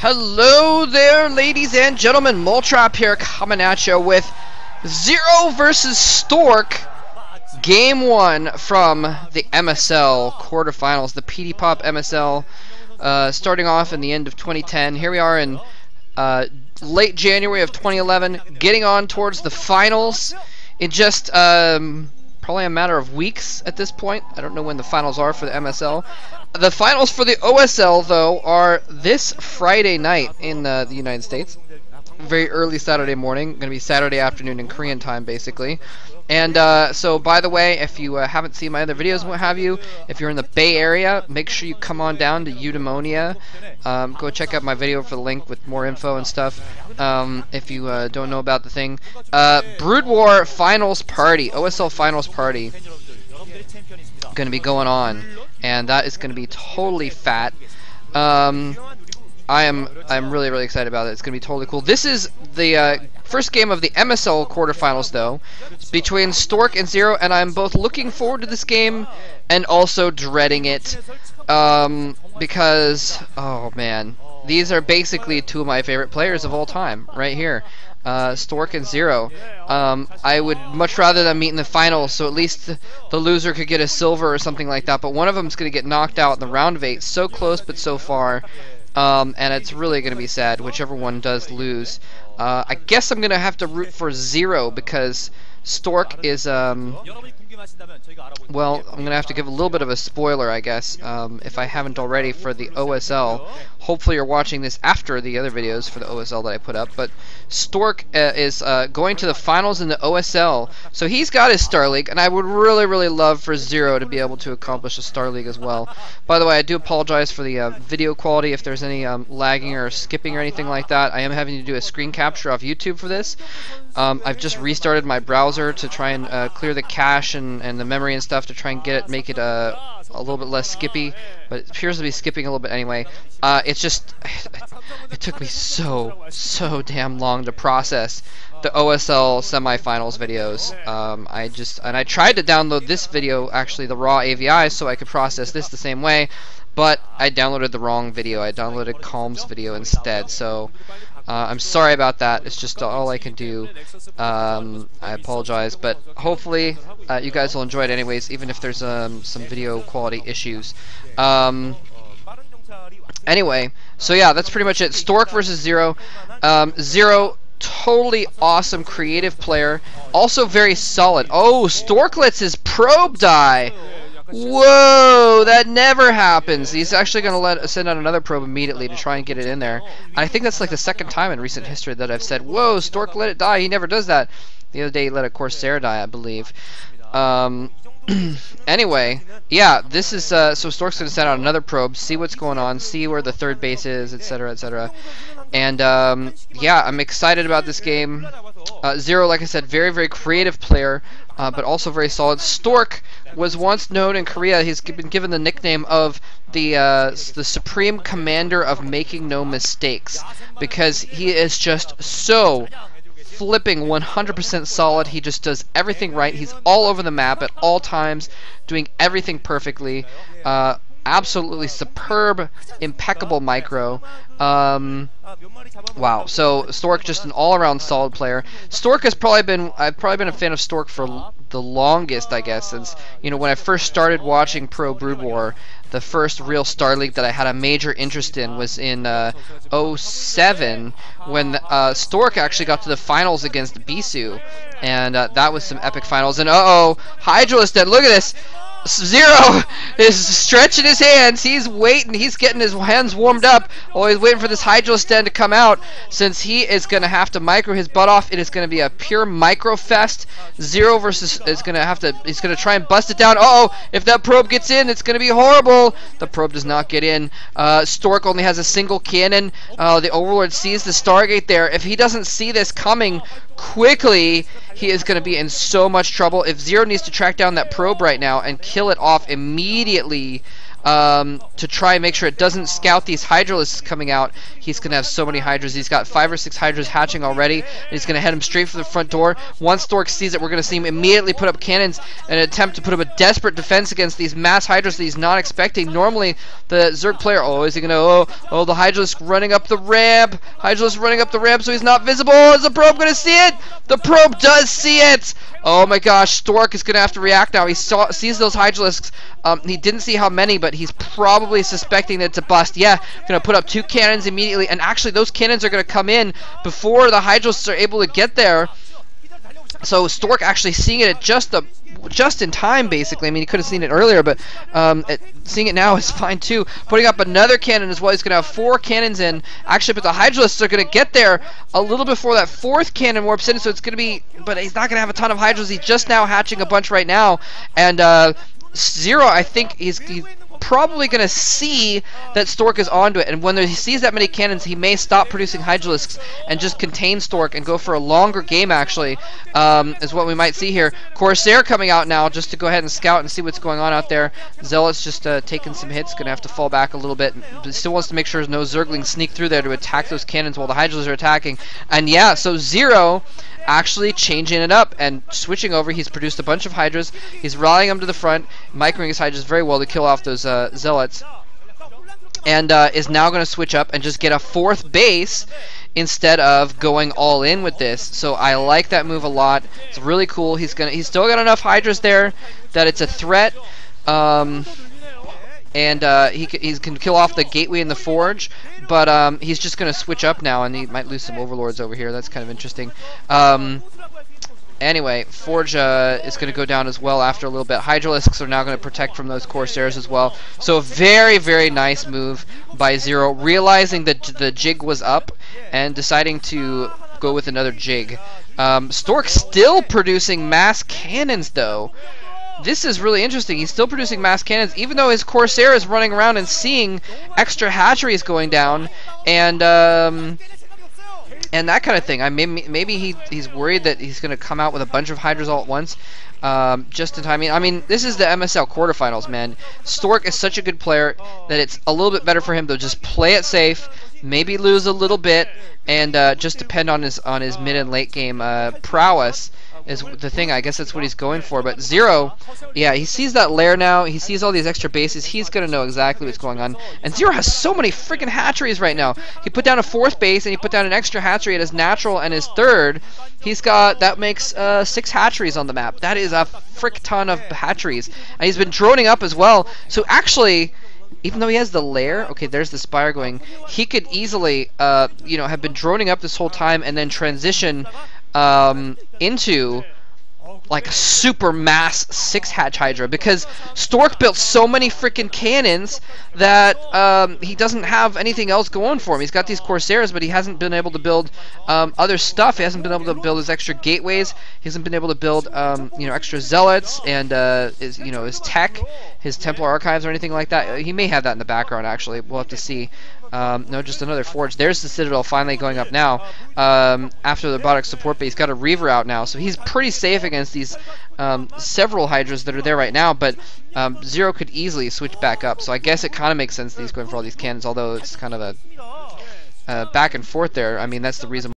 Hello there, ladies and gentlemen. Moltrap here, coming at you with Zero versus Stork, Game 1 from the MSL quarterfinals, the PDPop MSL, starting off in the end of 2010. Here we are in late January of 2011, getting on towards the finals in just probably a matter of weeks at this point. I don't know when the finals are for the MSL. The finals for the OSL, though, are this Friday night in the United States. Very early Saturday morning. Going to be Saturday afternoon in Korean time, basically. And so, by the way, if you haven't seen my other videos and what have you, if you're in the Bay Area, make sure you come on down to Eudaimonia. Go check out my video for the link with more info and stuff. If you don't know about the thing. Brood War Finals Party, OSL Finals Party, going to be going on. And that is going to be totally fat. I'm really excited about it. It's going to be totally cool. This is the first game of the MSL quarterfinals, though. It's between Stork and Zero, and I'm both looking forward to this game and also dreading it. Because, oh man, these are basically two of my favorite players of all time, right here. Stork and Zero. I would much rather them meet in the finals, so at least the loser could get a silver or something like that, but one of them is going to get knocked out in the round of 8. So close, but so far. And it's really going to be sad, whichever one does lose. I guess I'm going to have to root for Zero, because Stork is, well, I'm going to have to give a little bit of a spoiler, I guess, if I haven't already, for the OSL. Hopefully you're watching this after the other videos for the OSL that I put up, but Stork is going to the finals in the OSL, so he's got his Star League, and I would really love for Zero to be able to accomplish a Star League as well. By the way, I do apologize for the video quality if there's any lagging or skipping or anything like that. I am having to do a screen capture off YouTube for this. I've just restarted my browser to try and clear the cache and the memory and stuff to try and make it a little bit less skippy, but it appears to be skipping a little bit anyway. It's just, it took me so damn long to process the OSL semifinals videos. I tried to download this video, actually the raw AVI, so I could process this the same way, but I downloaded the wrong video. I downloaded Calm's video instead, so I'm sorry about that. It's just all I can do. I apologize, but hopefully you guys will enjoy it anyways, even if there's some video quality issues. Anyway, so yeah, that's pretty much it. Stork versus Zero. Zero, totally awesome creative player, also very solid. Oh, Stork lets his probe die. Whoa, that never happens. He's actually going to send out another probe immediately to try and get it in there. I think that's like the second time in recent history that I've said, whoa, Stork let it die. He never does that. The other day he let a Corsair die, I believe. Anyway, yeah, this is, so Stork's going to send out another probe, see what's going on, see where the third base is, etc., etc. And, yeah, I'm excited about this game. Zero, like I said, very creative player, but also very solid. Stork was once known in Korea, he's been given the nickname of the Supreme Commander of Making No Mistakes, because he is just so flipping 100% solid. He just does everything right. He's all over the map at all times, doing everything perfectly. Absolutely superb, impeccable micro. Wow. So Stork, just an all-around solid player. Stork has I've probably been a fan of Stork for the longest, I guess, since, you know, when I first started watching Pro Brood War. The first real Star League that I had a major interest in was in 07, when Stork actually got to the finals against Bisu, and that was some epic finals. And Hydralisk, look at this. Zero is stretching his hands. He's waiting. He's getting his hands warmed up. Oh, he's waiting for this Hydralisk to come out, since he is going to have to micro his butt off. It is going to be a pure micro fest. Zero versus is going to have to. He's going to try and bust it down. If that probe gets in, it's going to be horrible. The probe does not get in. Stork only has a single cannon. The Overlord sees the Stargate there. If he doesn't see this coming quickly, he is going to be in so much trouble. If Zero needs to track down that probe right now and kill it off immediately, to try and make sure it doesn't scout these Hydralisks coming out. He's going to have so many Hydras. He's got 5 or 6 Hydras hatching already, and he's going to head him straight for the front door. Once Stork sees it, we're going to see him immediately put up cannons in an attempt to put up a desperate defense against these mass Hydras that he's not expecting. Normally, the Zerg player, is he going to, the Hydralisk running up the ramp. Hydralisk running up the ramp so he's not visible. Is the probe going to see it? The probe does see it! Oh my gosh, Stork is going to have to react now. He sees those Hydralisks. He didn't see how many, but he's probably suspecting that it's a bust. Yeah, going to put up 2 cannons immediately, and actually those cannons are going to come in before the Hydralisks are able to get there. So Stork actually seeing it at just in time, basically. I mean, he could have seen it earlier, but seeing it now is fine too. Putting up another cannon as well. He's going to have 4 cannons in. Actually, but the Hydralisks are going to get there a little before that 4th cannon warps in, so it's going to be... But he's not going to have a ton of Hydras. He's just now hatching a bunch right now. And Zero, I think he's probably going to see that Stork is onto it, and when he sees that many cannons, he may stop producing Hydralisks and just contain Stork and go for a longer game, actually, is what we might see here. Corsair coming out now just to go ahead and scout and see what's going on out there. Zealot's just taking some hits, going to have to fall back a little bit, but still wants to make sure no Zerglings sneak through there to attack those cannons while the Hydralisks are attacking. And yeah, so Zero actually changing it up and switching over. He's produced a bunch of Hydras. He's rallying them to the front, microing his Hydras very well to kill off those Zealots, and is now going to switch up and just get a 4th base instead of going all in with this. So I like that move a lot. It's really cool. He's still got enough Hydras there that it's a threat. And he can kill off the gateway and the forge, but he's just going to switch up now, and he might lose some overlords over here. That's kind of interesting. Anyway, forge is going to go down as well after a little bit. Hydralisks are now going to protect from those Corsairs as well. So a very, very nice move by Zero, realizing that the jig was up and deciding to go with another jig. Stork still producing mass cannons, though. This is really interesting. He's still producing mass cannons, even though his Corsair is running around and seeing extra hatcheries going down, and that kind of thing. Maybe he's worried that he's going to come out with a bunch of Hydras all at once, just in time. I mean, this is the MSL quarterfinals, man. Stork is such a good player that it's a little bit better for him to just play it safe, maybe lose a little bit, and just depend on his mid and late game prowess. Is the thing. I guess that's what he's going for. But Zero, yeah, he sees that lair now. He sees all these extra bases. He's going to know exactly what's going on. And Zero has so many freaking hatcheries right now. He put down a 4th base, and he put down an extra hatchery at his natural and his 3rd. He's got, that makes 6 hatcheries on the map. That is a frick ton of hatcheries. And he's been droning up as well. So actually, even though he has the lair, okay, there's the spire going, he could easily, have been droning up this whole time and then transition into like a super mass 6-hatch Hydra, because Stork built so many freaking cannons that he doesn't have anything else going for him. He's got these Corsairs, but he hasn't been able to build other stuff. He hasn't been able to build his extra gateways. He hasn't been able to build extra zealots and his tech, his Templar archives or anything like that. He may have that in the background, actually. We'll have to see. No, just another forge. There's the Citadel finally going up now. After the robotic support base, got a Reaver out now, so he's pretty safe against these several Hydras that are there right now. But Zero could easily switch back up, so I guess it kind of makes sense that he's going for all these cannons. Although it's kind of a back and forth there. I mean, that's the reason.